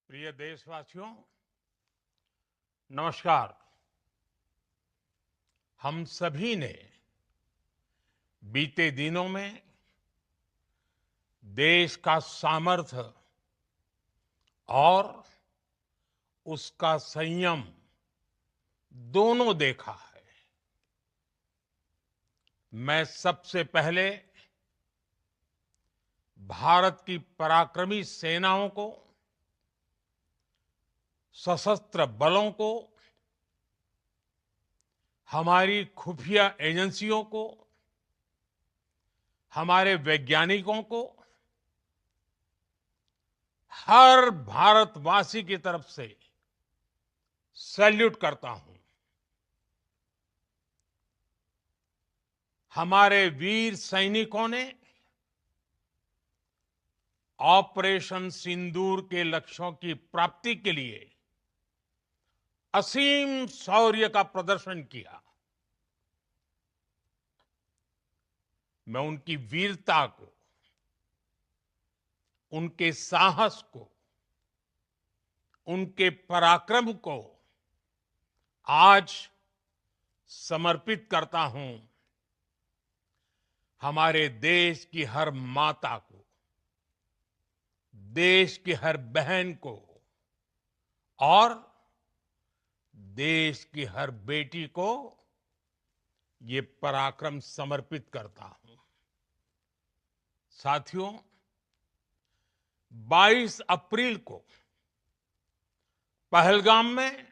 प्रिय देशवासियों, नमस्कार। हम सभी ने बीते दिनों में देश का सामर्थ्य और उसका संयम दोनों देखा है। मैं सबसे पहले भारत की पराक्रमी सेनाओं को, सशस्त्र बलों को, हमारी खुफिया एजेंसियों को, हमारे वैज्ञानिकों को, हर भारतवासी की तरफ से सैल्यूट करता हूं। हमारे वीर सैनिकों ने ऑपरेशन सिंदूर के लक्ष्यों की प्राप्ति के लिए असीम शौर्य का प्रदर्शन किया। मैं उनकी वीरता को, उनके साहस को, उनके पराक्रम को आज समर्पित करता हूं हमारे देश की हर माता को, देश की हर बहन को और देश की हर बेटी को ये पराक्रम समर्पित करता हूं। साथियों, 22 अप्रैल को पहलगाम में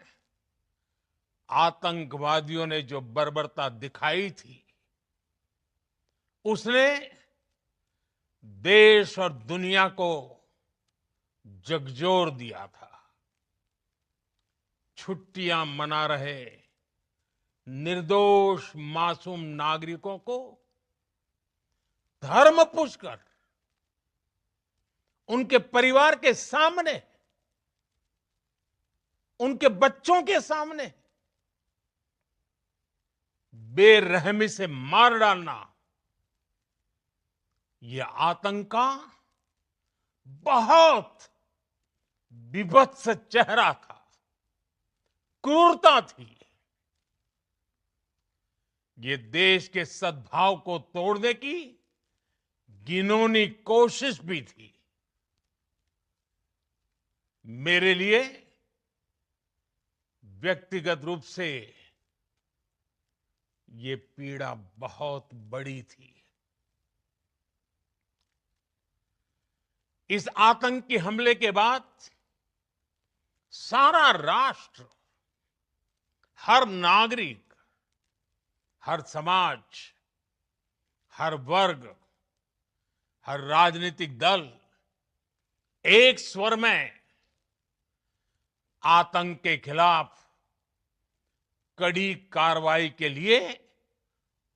आतंकवादियों ने जो बर्बरता दिखाई थी, उसने देश और दुनिया को झकझोर दिया था। छुट्टियां मना रहे निर्दोष मासूम नागरिकों को धर्म पूछकर उनके परिवार के सामने, उनके बच्चों के सामने बेरहमी से मार डालना, यह आतंक का बहुत विभत्स चेहरा था, क्रूरता थी। ये देश के सद्भाव को तोड़ने की घिनौनी कोशिश भी थी। मेरे लिए व्यक्तिगत रूप से ये पीड़ा बहुत बड़ी थी। इस आतंकी हमले के बाद सारा राष्ट्र, हर नागरिक, हर समाज, हर वर्ग, हर राजनीतिक दल एक स्वर में आतंक के खिलाफ कड़ी कार्रवाई के लिए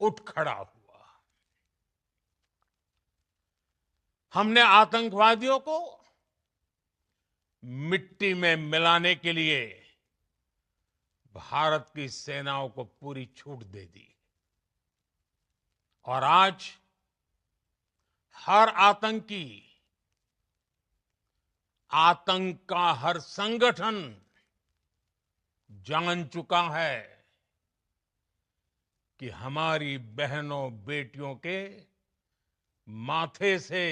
उठ खड़ा हुआ। हमने आतंकवादियों को मिट्टी में मिलाने के लिए भारत की सेनाओं को पूरी छूट दे दी और आज हर आतंकी, आतंक का हर संगठन जान चुका है कि हमारी बहनों बेटियों के माथे से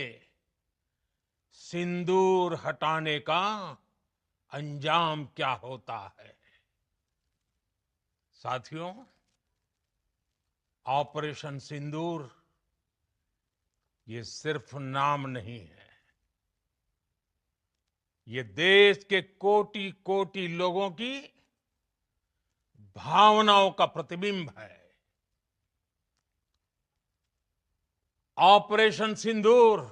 सिंदूर हटाने का अंजाम क्या होता है। साथियों, ऑपरेशन सिंदूर ये सिर्फ नाम नहीं है, ये देश के कोटि कोटि लोगों की भावनाओं का प्रतिबिंब है। ऑपरेशन सिंदूर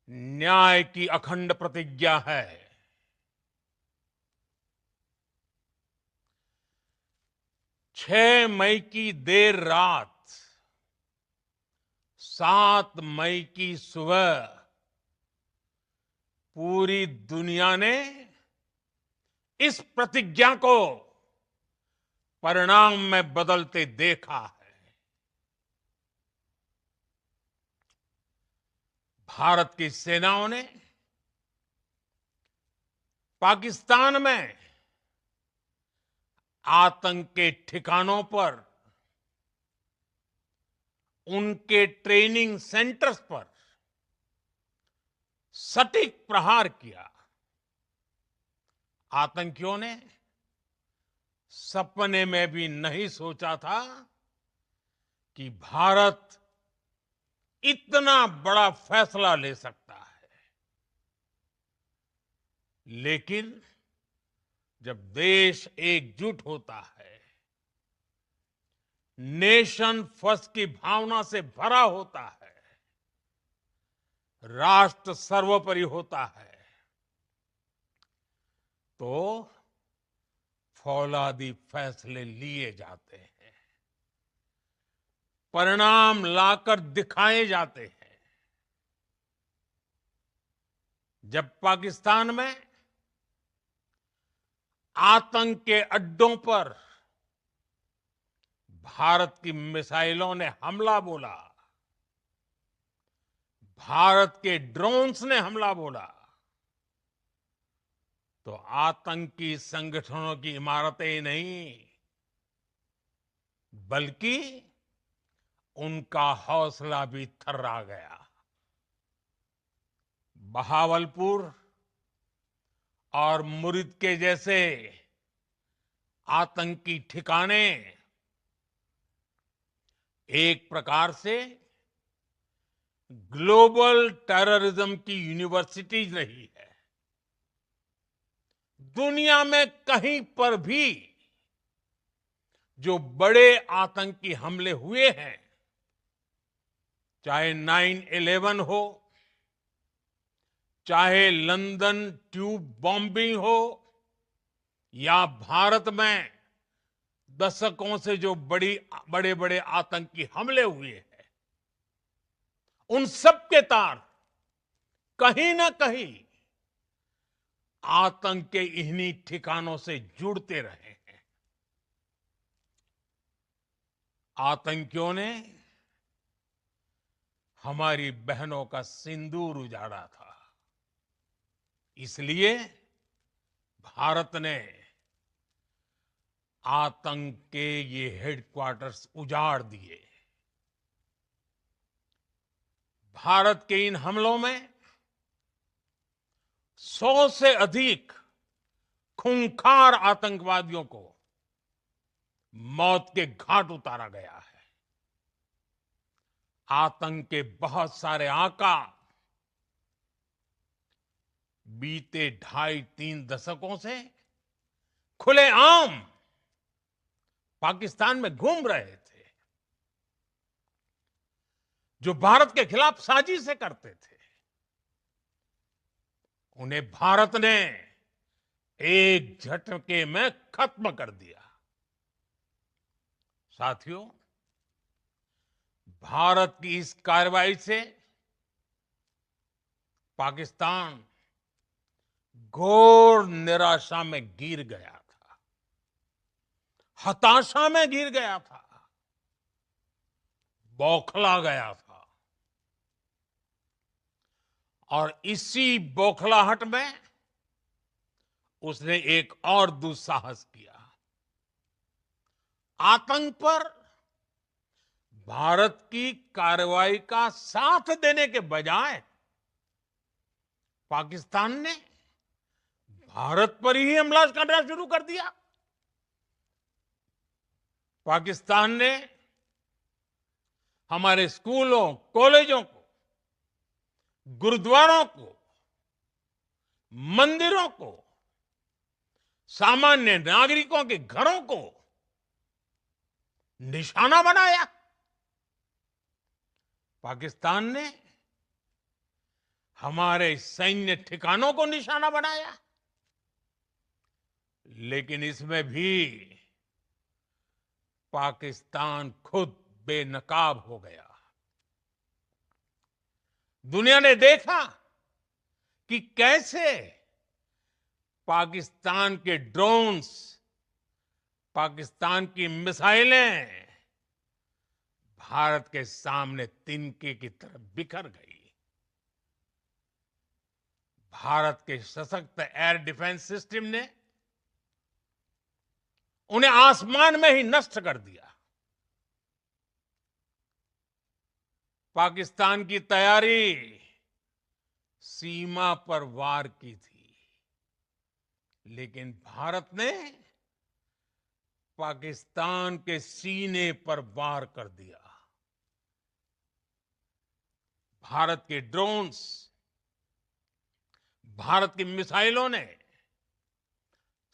न्याय की अखंड प्रतिज्ञा है। 6 मई की देर रात, 7 मई की सुबह पूरी दुनिया ने इस प्रतिज्ञा को परिणाम में बदलते देखा है। भारत की सेनाओं ने पाकिस्तान में आतंक के ठिकानों पर, उनके ट्रेनिंग सेंटर्स पर सटीक प्रहार किया। आतंकियों ने सपने में भी नहीं सोचा था कि भारत इतना बड़ा फैसला ले सकता है। लेकिन जब देश एकजुट होता है, नेशन फर्स्ट की भावना से भरा होता है, राष्ट्र सर्वोपरि होता है, तो फौलादी फैसले लिए जाते हैं, परिणाम लाकर दिखाए जाते हैं। जब पाकिस्तान में आतंक के अड्डों पर भारत की मिसाइलों ने हमला बोला, भारत के ड्रोन्स ने हमला बोला, तो आतंकी संगठनों की इमारतें ही नहीं, बल्कि उनका हौसला भी थर्रा गया। बहावलपुर और मुरिद के जैसे आतंकी ठिकाने एक प्रकार से ग्लोबल टेररिज्म की यूनिवर्सिटीज रही है। दुनिया में कहीं पर भी जो बड़े आतंकी हमले हुए हैं, चाहे 9/11 हो, चाहे लंदन ट्यूब बॉम्बिंग हो, या भारत में दशकों से जो बड़े बड़े आतंकी हमले हुए हैं, उन सब के तार कहीं ना कहीं आतंक के इन्हीं ठिकानों से जुड़ते रहे हैं। आतंकियों ने हमारी बहनों का सिंदूर उजाड़ा था, इसलिए भारत ने आतंक के ये हेडक्वार्टर्स उजाड़ दिए। भारत के इन हमलों में 100 से अधिक खूंखार आतंकवादियों को मौत के घाट उतारा गया है। आतंक के बहुत सारे आका बीते 2.5-3 दशकों से खुलेआम पाकिस्तान में घूम रहे थे, जो भारत के खिलाफ साजिशें करते थे। उन्हें भारत ने एक झटके में खत्म कर दिया। साथियों, भारत की इस कार्रवाई से पाकिस्तान घोर निराशा में गिर गया था, हताशा में गिर गया था, बौखला गया था। और इसी बौखलाहट में उसने एक और दुस्साहस किया। आतंक पर भारत की कार्रवाई का साथ देने के बजाय पाकिस्तान ने भारत पर ही हमला करना शुरू कर दिया। पाकिस्तान ने हमारे स्कूलों, कॉलेजों को, गुरुद्वारों को, मंदिरों को, सामान्य नागरिकों के घरों को निशाना बनाया। पाकिस्तान ने हमारे सैन्य ठिकानों को निशाना बनाया। लेकिन इसमें भी पाकिस्तान खुद बेनकाब हो गया। दुनिया ने देखा कि कैसे पाकिस्तान के ड्रोन्स, पाकिस्तान की मिसाइलें भारत के सामने तिनके की तरह बिखर गई। भारत के सशक्त एयर डिफेंस सिस्टम ने उन्हें आसमान में ही नष्ट कर दिया। पाकिस्तान की तैयारी सीमा पर वार की थी, लेकिन भारत ने पाकिस्तान के सीने पर वार कर दिया। भारत के ड्रोन्स, भारत की मिसाइलों ने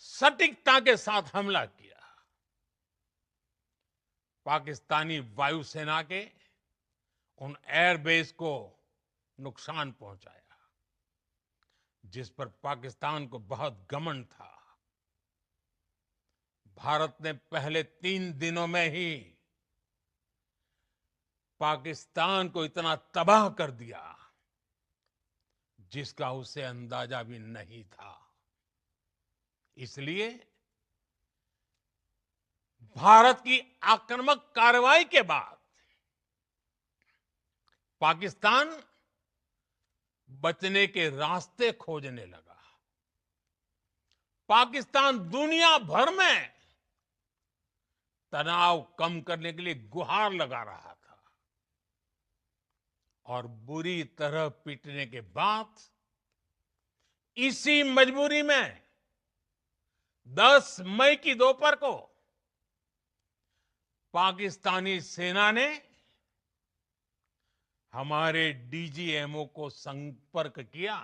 सटीकता के साथ हमला किया। पाकिस्तानी वायुसेना के उन एयरबेस को नुकसान पहुंचाया, जिस पर पाकिस्तान को बहुत घमंड था। भारत ने पहले 3 दिनों में ही पाकिस्तान को इतना तबाह कर दिया जिसका उसे अंदाजा भी नहीं था। इसलिए भारत की आक्रामक कार्रवाई के बाद पाकिस्तान बचने के रास्ते खोजने लगा। पाकिस्तान दुनिया भर में तनाव कम करने के लिए गुहार लगा रहा था, और बुरी तरह पीटने के बाद इसी मजबूरी में 10 मई की दोपहर को पाकिस्तानी सेना ने हमारे डीजीएमओ को संपर्क किया।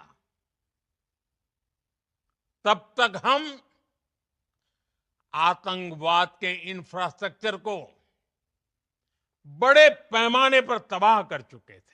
तब तक हम आतंकवाद के इंफ्रास्ट्रक्चर को बड़े पैमाने पर तबाह कर चुके थे।